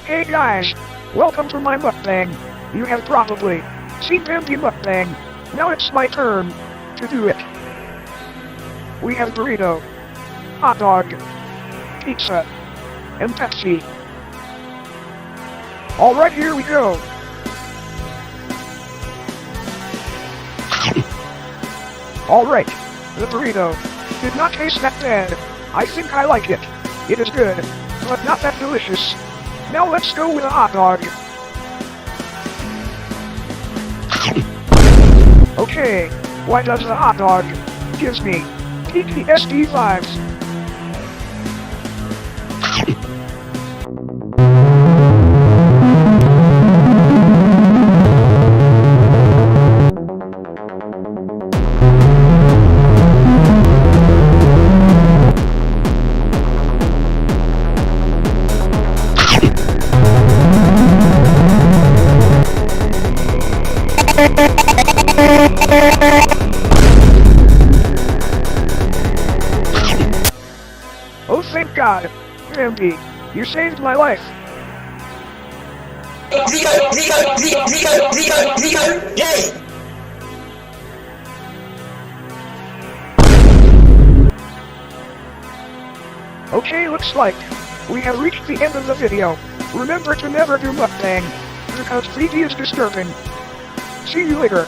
Hey guys, welcome to my mukbang. You have probably seen empty mukbang. Now it's my turn to do it. We have burrito, hot dog, pizza, and Pepsi. Alright, here we go. Alright, the burrito did not taste that bad. I think I like it. It is good, but not that delicious. Now let's go with a hot dog. Okay, why does the hot dog gives me PTSD vibes? Oh, thank God, Andy, you saved my life. Okay, looks like we have reached the end of the video. Remember to never do mukbang, because 3D is disturbing. See you later.